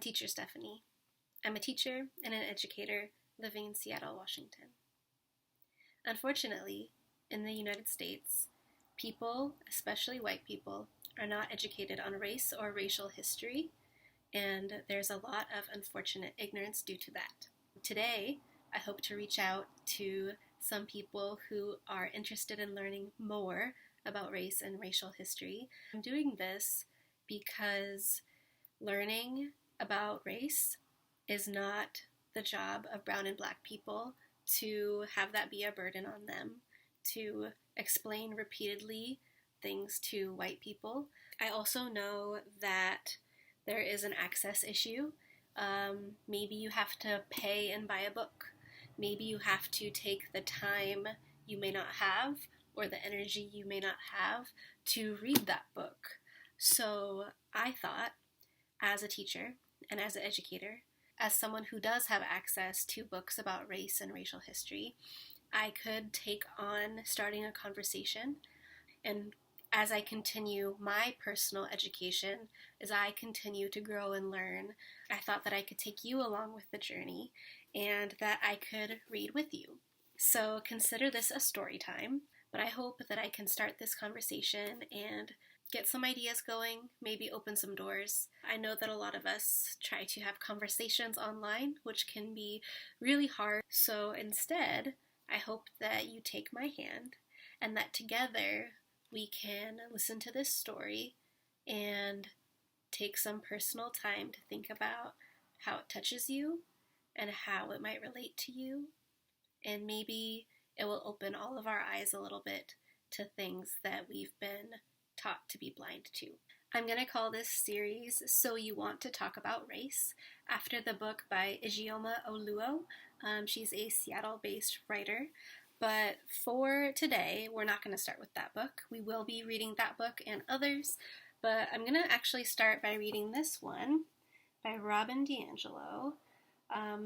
teacher Stephanie. I'm a teacher and an educator living in Seattle, Washington. Unfortunately, in the United States, people, especially white people, are not educated on race or racial history, and there's a lot of unfortunate ignorance due to that. Today, I hope to reach out to some people who are interested in learning more about race and racial history. I'm doing this because learning about race is not the job of brown and black people to have that be a burden on them, to explain repeatedly things to white people. I also know that there is an access issue. Maybe you have to pay and buy a book. Maybe you have to take the time you may not have or the energy you may not have to read that book. So I thought, as a teacher and as an educator, as someone who does have access to books about race and racial history, I could take on starting a conversation. And as I continue my personal education, as I continue to grow and learn, I thought that I could take you along with the journey and that I could read with you. So consider this a story time, but I hope that I can start this conversation and get some ideas going, maybe open some doors. I know that a lot of us try to have conversations online, which can be really hard. So instead, I hope that you take my hand and that together we can listen to this story and take some personal time to think about how it touches you and how it might relate to you. And maybe it will open all of our eyes a little bit to things that we've been taught to be blind to. I'm going to call this series So You Want to Talk About Race, after the book by Ijeoma Oluo. She's a Seattle-based writer. But for today, we're not going to start with that book. We will be reading that book and others, but I'm going to actually start by reading this one by Robin DiAngelo.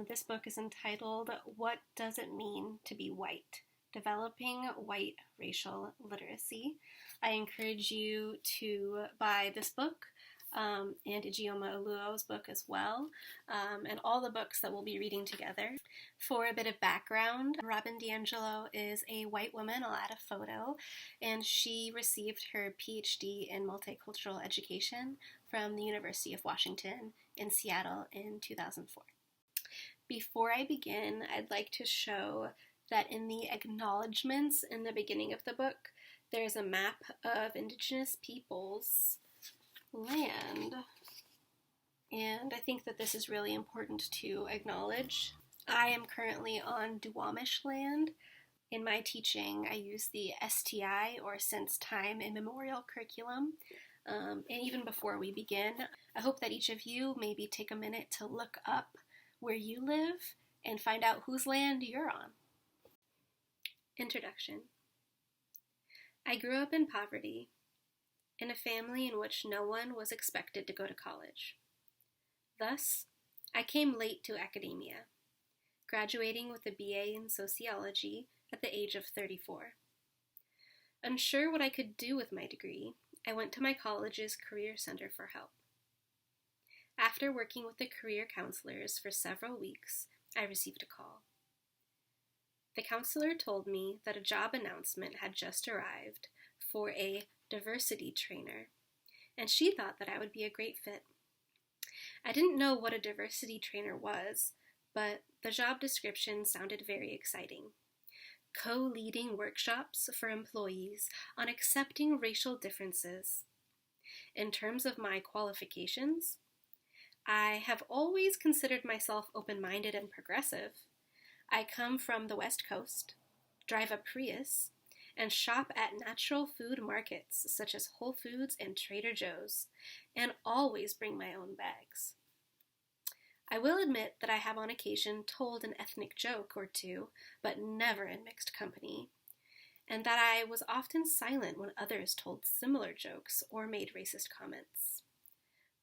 This book is entitled, What Does It Mean to Be White? Developing White Racial Literacy. I encourage you to buy this book and Ijeoma Oluo's book as well, and all the books that we'll be reading together. For a bit of background, Robin DiAngelo is a white woman. I'll add a photo, and she received her PhD in multicultural education from the University of Washington in Seattle in 2004. Before I begin, I'd like to show that in the acknowledgments in the beginning of the book, there's a map of Indigenous peoples' land. And I think that this is really important to acknowledge. I am currently on Duwamish land. In my teaching, I use the STI, or Since Time Immemorial curriculum. And even before we begin, I hope that each of you maybe take a minute to look up where you live and find out whose land you're on. Introduction. I grew up in poverty, in a family in which no one was expected to go to college. Thus, I came late to academia, graduating with a BA in sociology at the age of 34. Unsure what I could do with my degree, I went to my college's Career Center for help. After working with the career counselors for several weeks, I received a call. The counselor told me that a job announcement had just arrived for a diversity trainer, and she thought that I would be a great fit. I didn't know what a diversity trainer was, but the job description sounded very exciting. Co-leading workshops for employees on accepting racial differences. In terms of my qualifications, I have always considered myself open-minded and progressive. I come from the West Coast, drive a Prius, and shop at natural food markets such as Whole Foods and Trader Joe's, and always bring my own bags. I will admit that I have on occasion told an ethnic joke or two, but never in mixed company, and that I was often silent when others told similar jokes or made racist comments.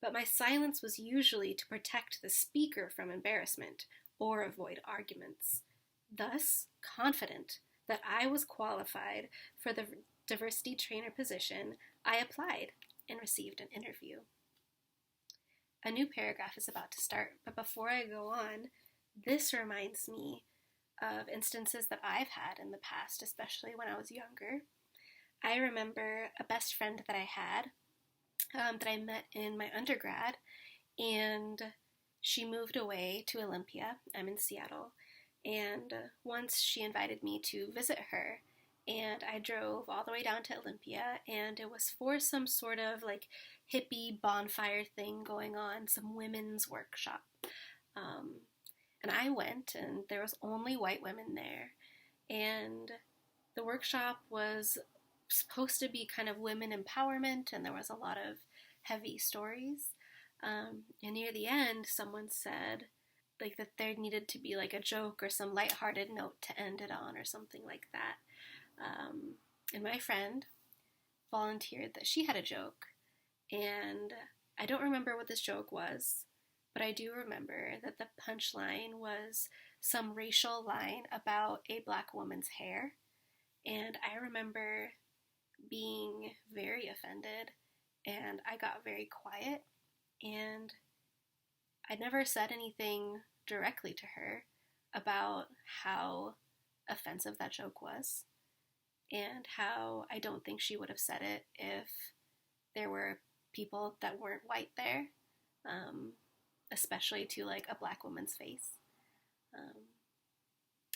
But my silence was usually to protect the speaker from embarrassment or avoid arguments. Thus, confident that I was qualified for the diversity trainer position, I applied and received an interview. a new paragraph is about to start. But before I go on, this reminds me of instances that I've had in the past, especially when I was younger. I remember a best friend that I had that I met in my undergrad, and she moved away to Olympia. I'm in Seattle. And once she invited me to visit her, and I drove all the way down to Olympia, and it was for some sort of like hippie bonfire thing going on, some women's workshop. And I went, and there was only white women there. And the workshop was supposed to be kind of women empowerment, and there was a lot of heavy stories. And near the end, someone said like that there needed to be like a joke or some lighthearted note to end it on or something like that. And my friend volunteered that she had a joke, and I don't remember what this joke was, but I do remember that the punchline was some racial line about a black woman's hair, and I remember being very offended, and I got very quiet, and I never said anything directly to her about how offensive that joke was, and how I don't think she would have said it if there were people that weren't white there, especially to like a black woman's face.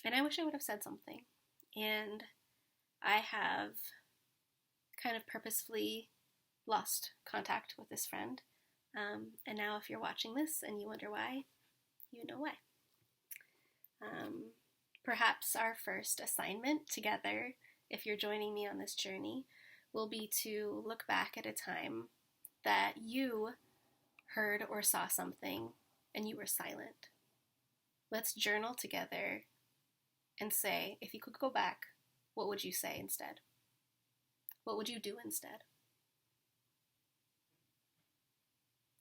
And I wish I would have said something. And I have kind of purposefully lost contact with this friend. And now if you're watching this and you wonder why, you know why. Perhaps our first assignment together, if you're joining me on this journey, will be to look back at a time that you heard or saw something and you were silent. Let's journal together and say, if you could go back, what would you say instead? What would you do instead?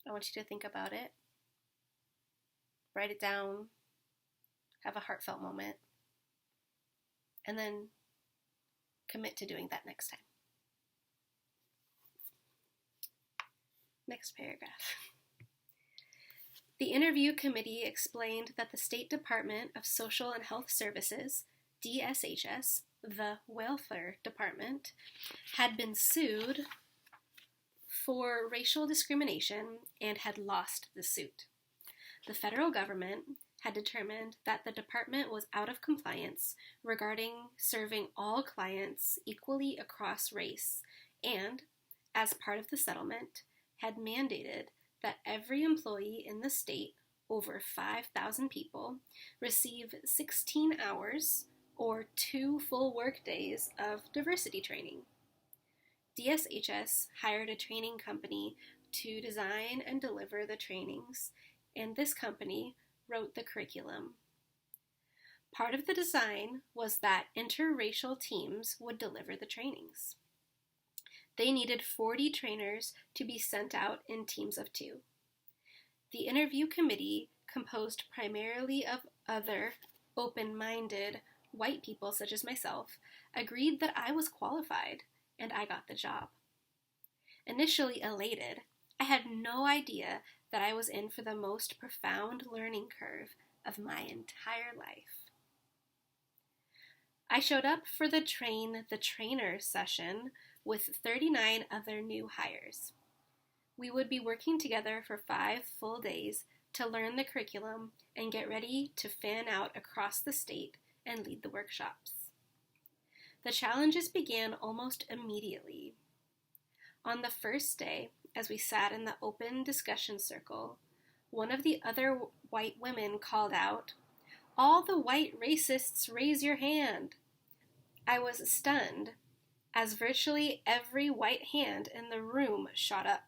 I want you to think about it, write it down, have a heartfelt moment, and then commit to doing that next time. Next paragraph. The interview committee explained that the State Department of Social and Health Services, DSHS, the Welfare Department, had been sued for racial discrimination and had lost the suit. The federal government had determined that the department was out of compliance regarding serving all clients equally across race and, as part of the settlement, had mandated that every employee in the state, over 5,000 people, receive 16 hours or 2 full workdays of diversity training. DSHS hired a training company to design and deliver the trainings, and this company wrote the curriculum. Part of the design was that interracial teams would deliver the trainings. They needed 40 trainers to be sent out in teams of 2. The interview committee, composed primarily of other open-minded white people such as myself, agreed that I was qualified and I got the job. Initially elated, I had no idea that I was in for the most profound learning curve of my entire life. I showed up for the Train the Trainer session with 39 other new hires. We would be working together for 5 full days to learn the curriculum and get ready to fan out across the state and lead the workshops. The challenges began almost immediately. On the first day, as we sat in the open discussion circle, one of the other white women called out, "All the white racists, raise your hand." I was stunned as virtually every white hand in the room shot up.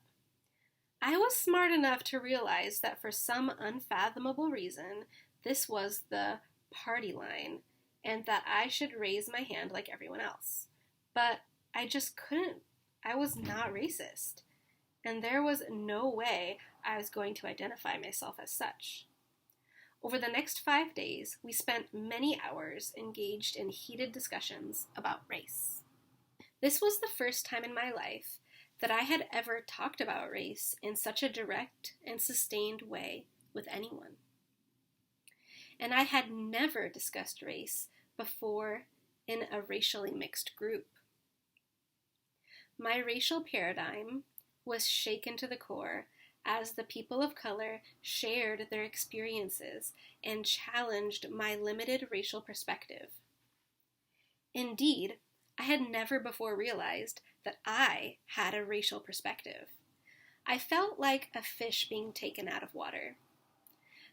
I was smart enough to realize that for some unfathomable reason, this was the party line, and that I should raise my hand like everyone else. But I just couldn't. I was not racist, and there was no way I was going to identify myself as such. Over the next 5 days, we spent many hours engaged in heated discussions about race. This was the first time in my life that I had ever talked about race in such a direct and sustained way with anyone. And I had never discussed race before in a racially mixed group. My racial paradigm was shaken to the core as the people of color shared their experiences and challenged my limited racial perspective. Indeed, I had never before realized that I had a racial perspective. I felt like a fish being taken out of water.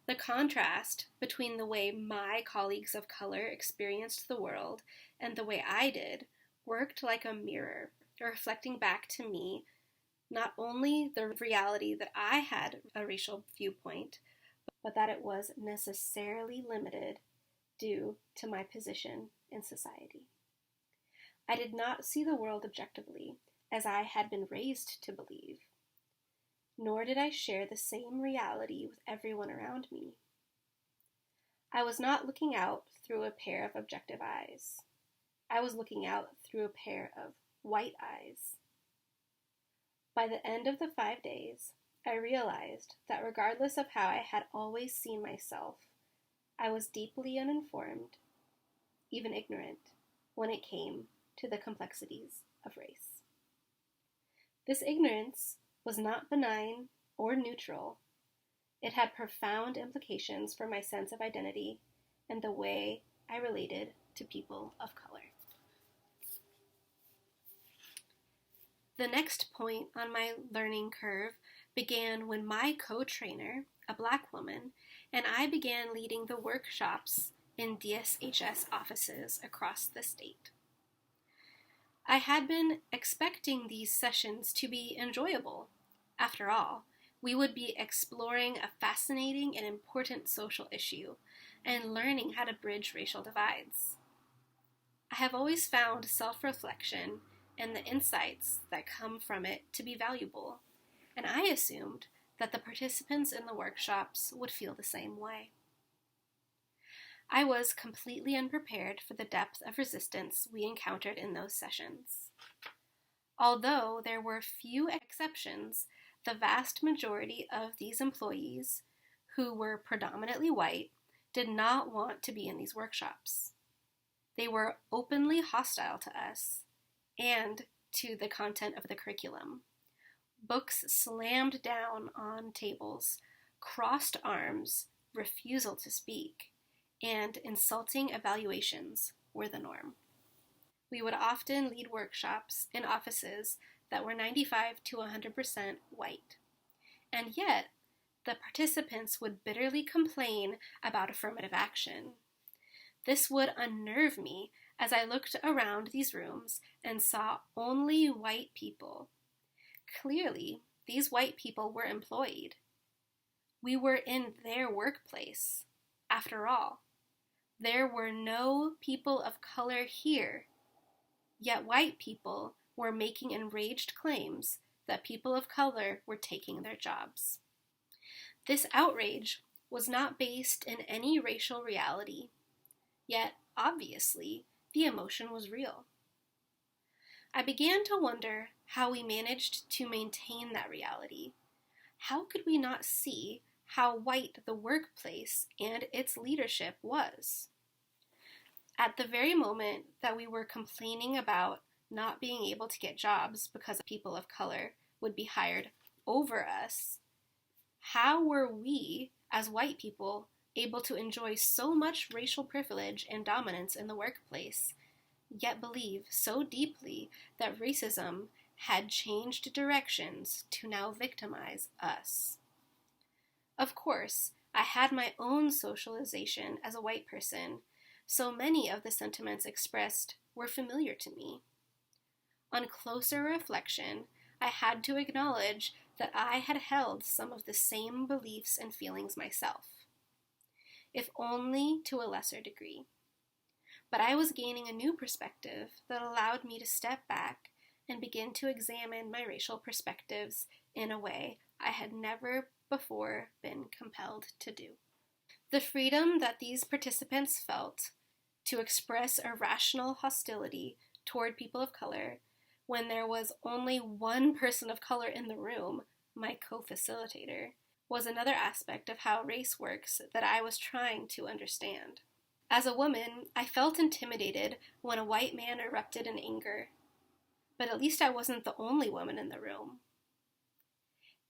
The contrast between the way my colleagues of color experienced the world and the way I did worked like a mirror, reflecting back to me not only the reality that I had a racial viewpoint, but that it was necessarily limited due to my position in society. I did not see the world objectively, as I had been raised to believe, nor did I share the same reality with everyone around me. I was not looking out through a pair of objective eyes. I was looking out through a pair of white eyes. By the end of the 5 days, I realized that regardless of how I had always seen myself, I was deeply uninformed, even ignorant, when it came to the complexities of race. This ignorance was not benign or neutral. It had profound implications for my sense of identity and the way I related to people of color. The next point on my learning curve began when my co-trainer, a Black woman, and I began leading the workshops in DSHS offices across the state. I had been expecting these sessions to be enjoyable. After all, we would be exploring a fascinating and important social issue and learning how to bridge racial divides. I have always found self-reflection and the insights that come from it to be valuable, and I assumed that the participants in the workshops would feel the same way. I was completely unprepared for the depth of resistance we encountered in those sessions. Although there were few exceptions, the vast majority of these employees, who were predominantly white, did not want to be in these workshops. They were openly hostile to us and to the content of the curriculum. Books slammed down on tables, crossed arms, refusal to speak, and insulting evaluations were the norm. We would often lead workshops in offices that were 95 to 100% white, and yet the participants would bitterly complain about affirmative action. This would unnerve me as I looked around these rooms and saw only white people. Clearly, these white people were employed. We were in their workplace. After all, there were no people of color here, yet white people were making enraged claims that people of color were taking their jobs. This outrage was not based in any racial reality, yet obviously the emotion was real. I began to wonder how we managed to maintain that reality. How could we not see how white the workplace and its leadership was? At the very moment that we were complaining about not being able to get jobs because people of color would be hired over us, how were we, as white people, able to enjoy so much racial privilege and dominance in the workplace, yet believe so deeply that racism had changed directions to now victimize us? Of course, I had my own socialization as a white person, so many of the sentiments expressed were familiar to me. On closer reflection, I had to acknowledge that I had held some of the same beliefs and feelings myself, if only to a lesser degree. But I was gaining a new perspective that allowed me to step back and begin to examine my racial perspectives in a way I had never before been compelled to do. The freedom that these participants felt to express irrational hostility toward people of color when there was only one person of color in the room, my co-facilitator, was another aspect of how race works that I was trying to understand. As a woman, I felt intimidated when a white man erupted in anger, but at least I wasn't the only woman in the room.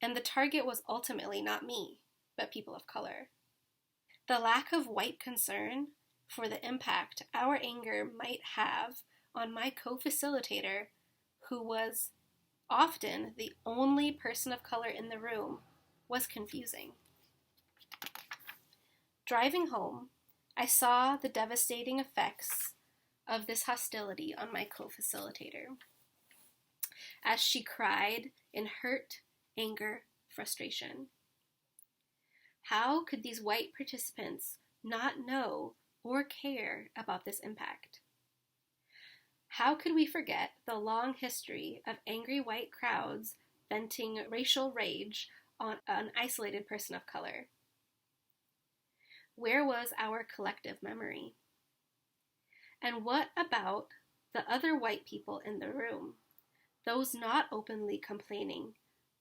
And the target was ultimately not me, but people of color. The lack of white concern for the impact our anger might have on my co-facilitator, who was often the only person of color in the room, was confusing. Driving home, I saw the devastating effects of this hostility on my co-facilitator as she cried in hurt, anger, frustration. How could these white participants not know or care about this impact? How could we forget the long history of angry white crowds venting racial rage on an isolated person of color? Where was our collective memory? And what about the other white people in the room, those not openly complaining,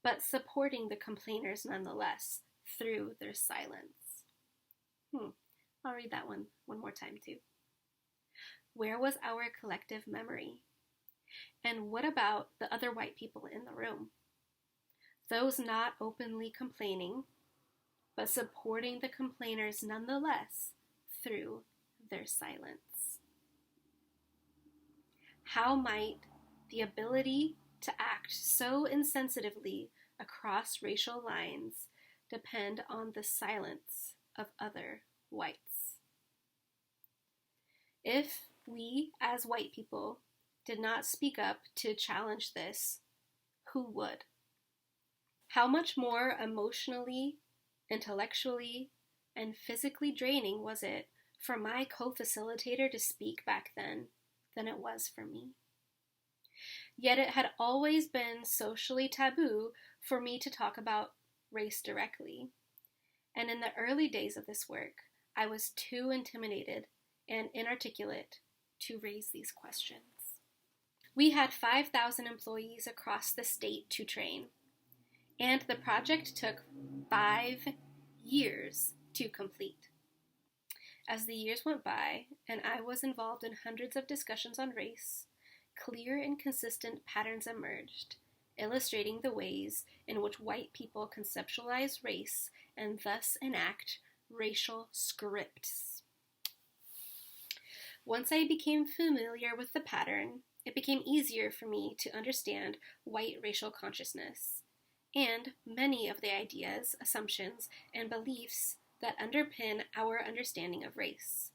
but supporting the complainers nonetheless through their silence? I'll read that one more time too. Where was our collective memory? And what about the other white people in the room, those not openly complaining, but supporting the complainers nonetheless through their silence? How might the ability to act so insensitively across racial lines depend on the silence of other whites? If we, as white people, did not speak up to challenge this, who would? How much more emotionally, intellectually, and physically draining was it for my co-facilitator to speak back then than it was for me? Yet it had always been socially taboo for me to talk about race directly. And in the early days of this work, I was too intimidated and inarticulate to raise these questions. We had 5,000 employees across the state to train, and the project took 5 years to complete. As the years went by, and I was involved in hundreds of discussions on race, clear and consistent patterns emerged, illustrating the ways in which white people conceptualize race and thus enact racial scripts. Once I became familiar with the pattern, it became easier for me to understand white racial consciousness and many of the ideas, assumptions, and beliefs that underpin our understanding of race.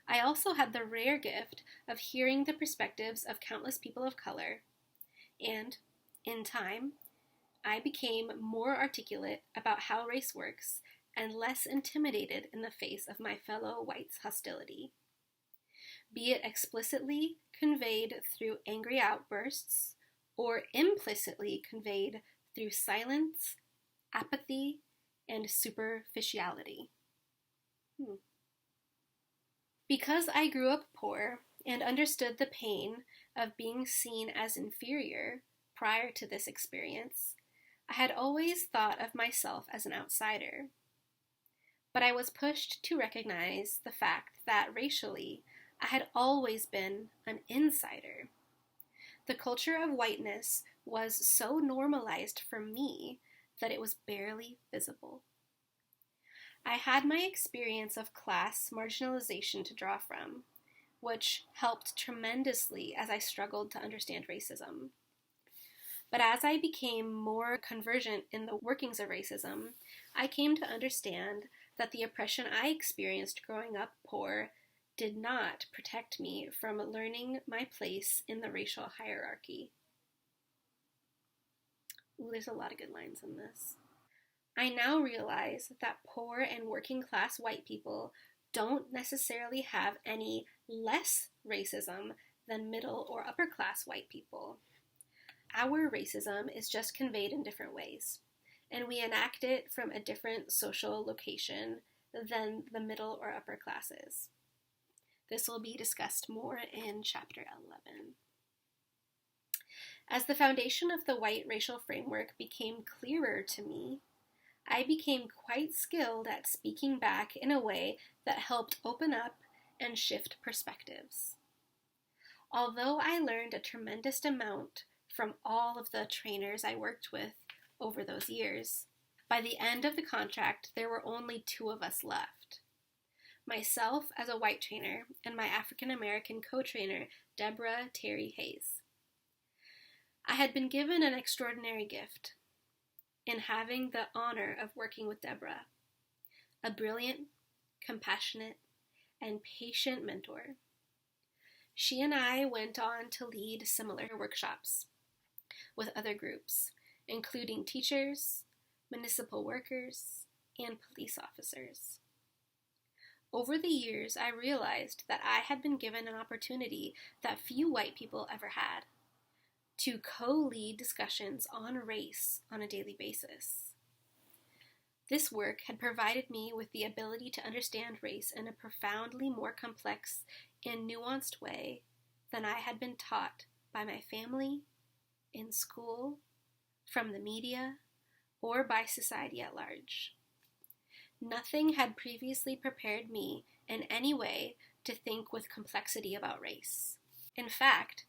I also had the rare gift of hearing the perspectives of countless people of color, and, in time, I became more articulate about how race works and less intimidated in the face of my fellow whites' hostility, be it explicitly conveyed through angry outbursts or implicitly conveyed through silence, apathy, and superficiality. Because I grew up poor and understood the pain of being seen as inferior prior to this experience, I had always thought of myself as an outsider. But I was pushed to recognize the fact that racially, I had always been an insider. The culture of whiteness was so normalized for me that it was barely visible. I had my experience of class marginalization to draw from, which helped tremendously as I struggled to understand racism. But as I became more conversant in the workings of racism, I came to understand that the oppression I experienced growing up poor did not protect me from learning my place in the racial hierarchy. Ooh, there's a lot of good lines in this. I now realize that poor and working class white people don't necessarily have any less racism than middle or upper class white people. Our racism is just conveyed in different ways, and we enact it from a different social location than the middle or upper classes. This will be discussed more in chapter 11. As the foundation of the white racial framework became clearer to me, I became quite skilled at speaking back in a way that helped open up and shift perspectives. Although I learned a tremendous amount from all of the trainers I worked with over those years, by the end of the contract, there were only 2 of us left. Myself as a white trainer and my African American co-trainer, Deborah Terry Hayes. I had been given an extraordinary gift in having the honor of working with Deborah, a brilliant, compassionate, and patient mentor. She and I went on to lead similar workshops with other groups, including teachers, municipal workers, and police officers. Over the years, I realized that I had been given an opportunity that few white people ever had, to co-lead discussions on race on a daily basis. This work had provided me with the ability to understand race in a profoundly more complex and nuanced way than I had been taught by my family, in school, from the media, or by society at large. Nothing had previously prepared me in any way to think with complexity about race. In fact,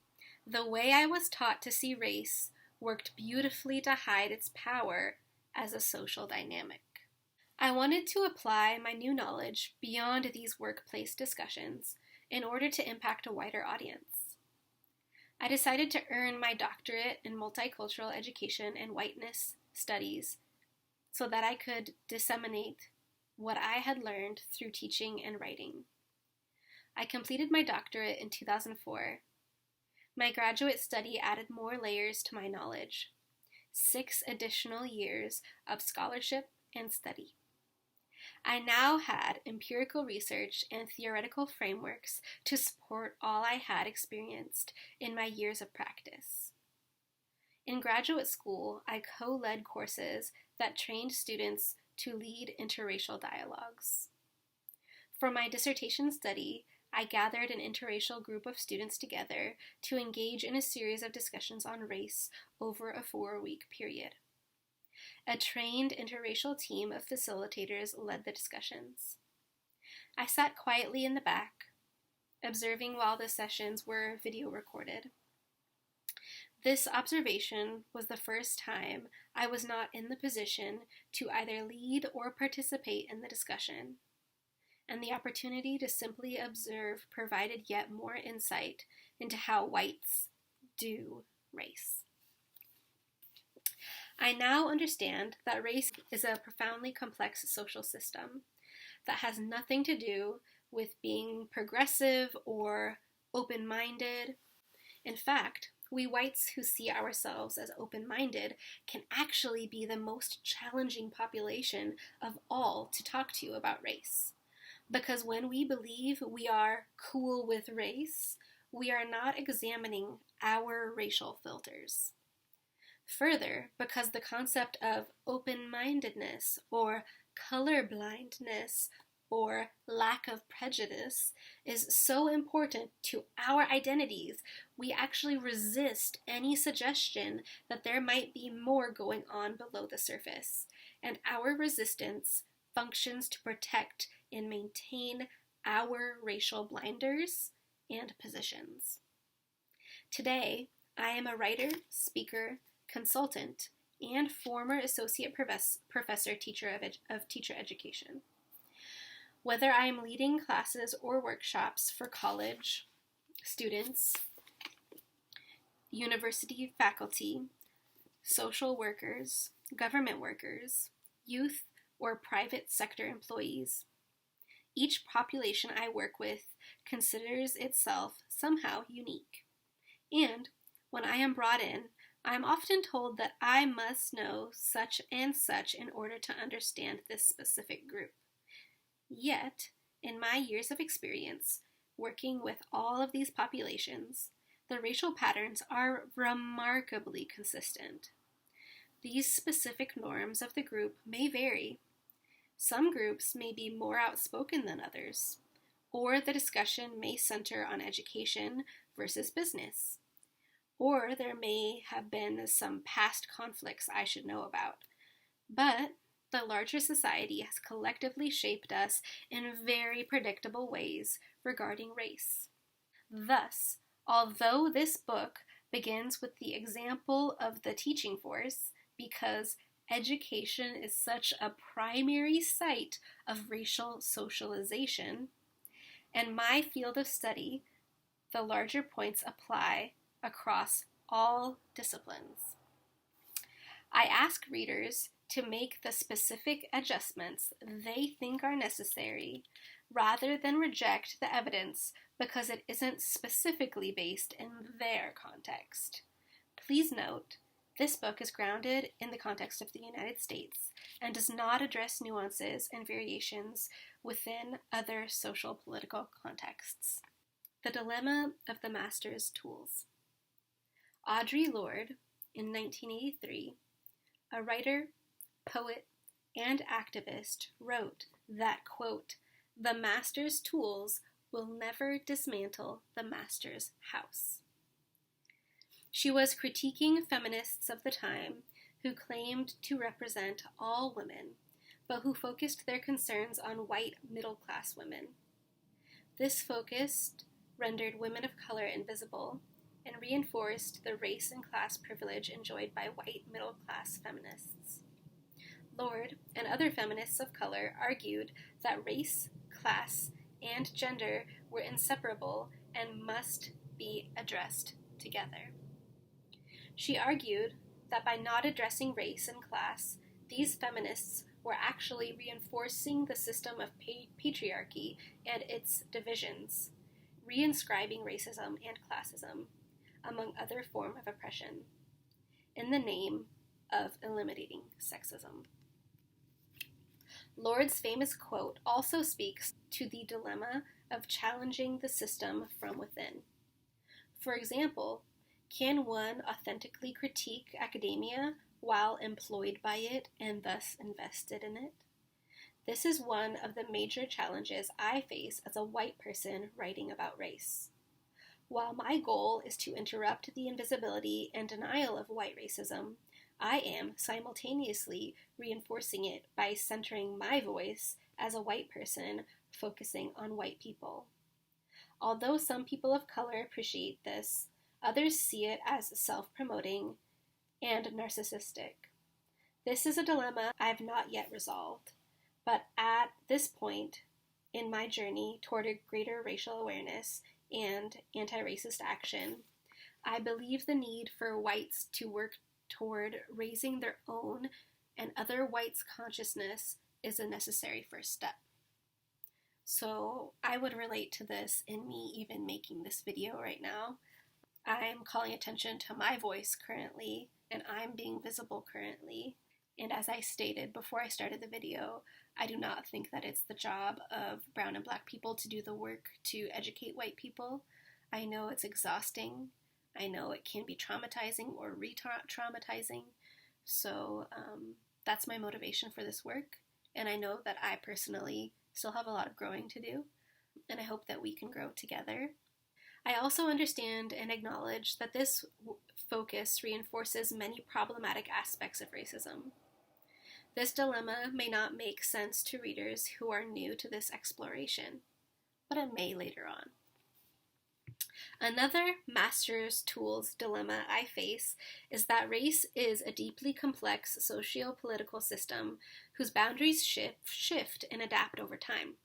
the way I was taught to see race worked beautifully to hide its power as a social dynamic. I wanted to apply my new knowledge beyond these workplace discussions in order to impact a wider audience. I decided to earn my doctorate in multicultural education and whiteness studies so that I could disseminate what I had learned through teaching and writing. I completed my doctorate in 2004. My graduate study added more layers to my knowledge, 6 additional years of scholarship and study. I now had empirical research and theoretical frameworks to support all I had experienced in my years of practice. In graduate school, I co-led courses that trained students to lead interracial dialogues. For my dissertation study, I gathered an interracial group of students together to engage in a series of discussions on race over a 4-week period. A trained interracial team of facilitators led the discussions. I sat quietly in the back, observing while the sessions were video recorded. This observation was the first time I was not in the position to either lead or participate in the discussion, and the opportunity to simply observe provided yet more insight into how whites do race. I now understand that race is a profoundly complex social system that has nothing to do with being progressive or open-minded. In fact, we whites who see ourselves as open-minded can actually be the most challenging population of all to talk to about race. Because when we believe we are cool with race, we are not examining our racial filters. Further, because the concept of open-mindedness or colorblindness or lack of prejudice is so important to our identities, we actually resist any suggestion that there might be more going on below the surface, and our resistance functions to protect and maintain our racial blinders and positions. Today, I am a writer, speaker, consultant, and former associate professor of teacher education. Whether I am leading classes or workshops for college students, university faculty, social workers, government workers, youth, or private sector employees, each population I work with considers itself somehow unique. And when I am brought in, I am often told that I must know such and such in order to understand this specific group. Yet, in my years of experience working with all of these populations, the racial patterns are remarkably consistent. These specific norms of the group may vary. Some groups may be more outspoken than others, or the discussion may center on education versus business, or there may have been some past conflicts I should know about. But the larger society has collectively shaped us in very predictable ways regarding race. Thus, although this book begins with the example of the teaching force, because education is such a primary site of racial socialization, and my field of study, the larger points apply across all disciplines. I ask readers to make the specific adjustments they think are necessary rather than reject the evidence because it isn't specifically based in their context. Please note, this book is grounded in the context of the United States and does not address nuances and variations within other social political contexts. The Dilemma of the Master's Tools. Audre Lorde, in 1983, a writer, poet, and activist, wrote that, quote, "The master's tools will never dismantle the master's house." She was critiquing feminists of the time who claimed to represent all women, but who focused their concerns on white middle-class women. This focus rendered women of color invisible and reinforced the race and class privilege enjoyed by white middle-class feminists. Lorde and other feminists of color argued that race, class, and gender were inseparable and must be addressed together. She argued that by not addressing race and class, these feminists were actually reinforcing the system of patriarchy and its divisions, reinscribing racism and classism, among other forms of oppression, in the name of eliminating sexism. Lorde's famous quote also speaks to the dilemma of challenging the system from within. For example, can one authentically critique academia while employed by it and thus invested in it? This is one of the major challenges I face as a white person writing about race. While my goal is to interrupt the invisibility and denial of white racism, I am simultaneously reinforcing it by centering my voice as a white person focusing on white people. Although some people of color appreciate this, others see it as self-promoting and narcissistic. This is a dilemma I have not yet resolved, but at this point in my journey toward a greater racial awareness and anti-racist action, I believe the need for whites to work toward raising their own and other whites' consciousness is a necessary first step. So I would relate to this in me even making this video right now. I'm calling attention to my voice currently, and I'm being visible currently. And as I stated before I started the video, I do not think that it's the job of brown and black people to do the work to educate white people. I know it's exhausting. I know it can be traumatizing or re-traumatizing. So that's my motivation for this work. And I know that I personally still have a lot of growing to do. And I hope that we can grow together. I also understand and acknowledge that this focus reinforces many problematic aspects of racism. This dilemma may not make sense to readers who are new to this exploration, but it may later on. Another master's tools dilemma I face is that race is a deeply complex socio-political system whose boundaries shift and adapt over time.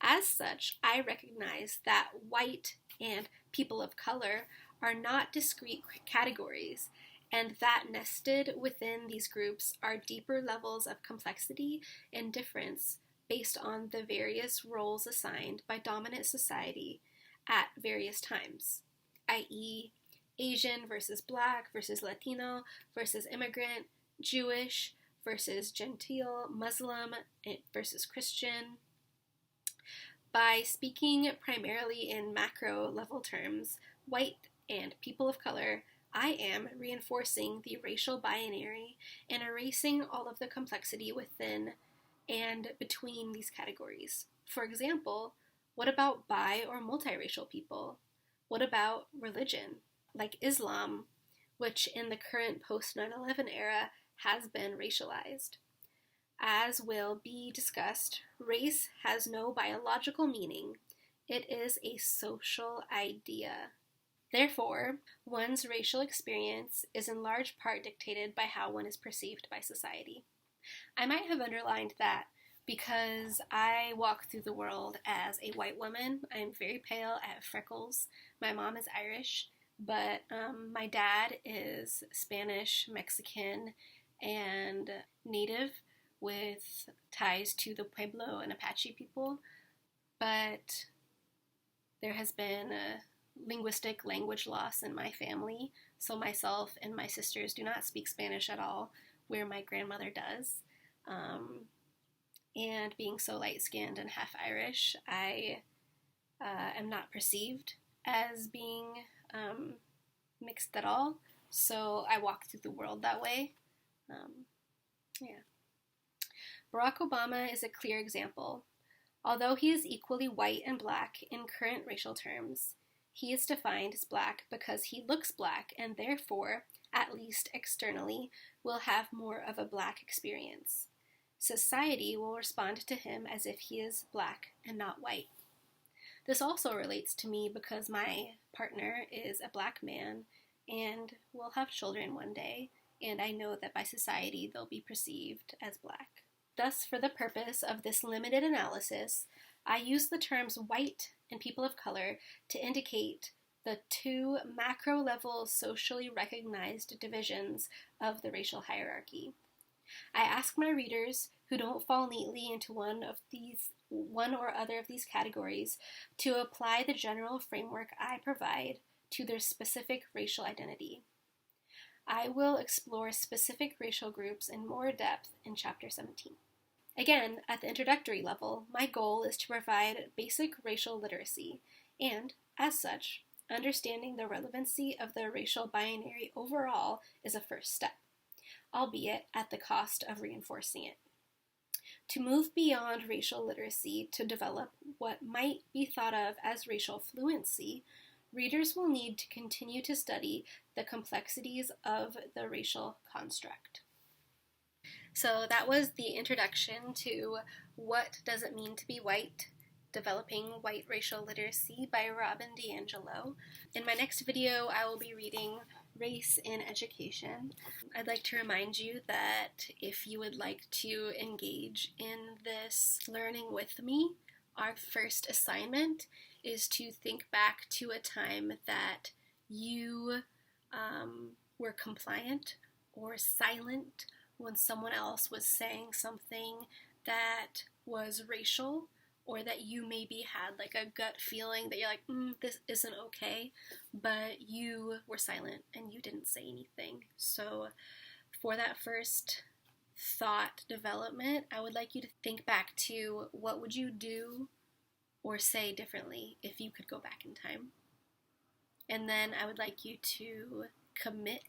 As such, I recognize that white and people of color are not discrete categories, and that nested within these groups are deeper levels of complexity and difference based on the various roles assigned by dominant society at various times, i.e., Asian versus Black versus Latino versus immigrant, Jewish versus Gentile, Muslim versus Christian. By speaking primarily in macro level terms, white and people of color, I am reinforcing the racial binary and erasing all of the complexity within and between these categories. For example, what about bi or multiracial people? What about religion? like Islam, which in the current post 9/11 era has been racialized. As will be discussed, race has no biological meaning. It is a social idea. Therefore, one's racial experience is in large part dictated by how one is perceived by society. I might have underlined that because I walk through the world as a white woman. I'm very pale, I have freckles. My mom is Irish, but my dad is Spanish, Mexican, and Native with ties to the Pueblo and Apache people. But there has been a linguistic language loss in my family, so myself and my sisters do not speak Spanish at all, where my grandmother does. And being so light-skinned and half Irish, I am not perceived as being mixed at all, so I walk through the world that way. Yeah. Barack Obama is a clear example. Although he is equally white and black in current racial terms, he is defined as black because he looks black and therefore, at least externally, will have more of a black experience. Society will respond to him as if he is black and not white. This also relates to me because my partner is a black man and will have children one day, and I know that by society they'll be perceived as black. Thus, for the purpose of this limited analysis, I use the terms white and people of color to indicate the two macro-level socially recognized divisions of the racial hierarchy. I ask my readers who don't fall neatly into one or other of these categories to apply the general framework I provide to their specific racial identity. I will explore specific racial groups in more depth in Chapter 17. Again, at the introductory level, my goal is to provide basic racial literacy, and, as such, understanding the relevancy of the racial binary overall is a first step, albeit at the cost of reinforcing it. To move beyond racial literacy to develop what might be thought of as racial fluency, readers will need to continue to study the complexities of the racial construct. So that was the introduction to What Does It Mean to Be White? Developing White Racial Literacy by Robin DiAngelo. In my next video, I will be reading Race in Education. I'd like to remind you that if you would like to engage in this learning with me, our first assignment is to think back to a time that you were compliant or silent when someone else was saying something that was racial, or that you maybe had like a gut feeling that you're like, this isn't okay, but you were silent and you didn't say anything. So for that first thought development, I would like you to think back to what would you do or say differently if you could go back in time. And then I would like you to commit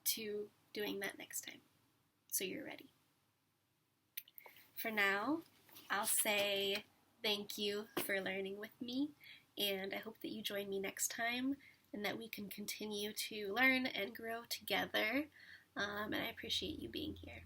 to doing that next time, so you're ready. For now, I'll say thank you for learning with me, and I hope that you join me next time and that we can continue to learn and grow together, and I appreciate you being here.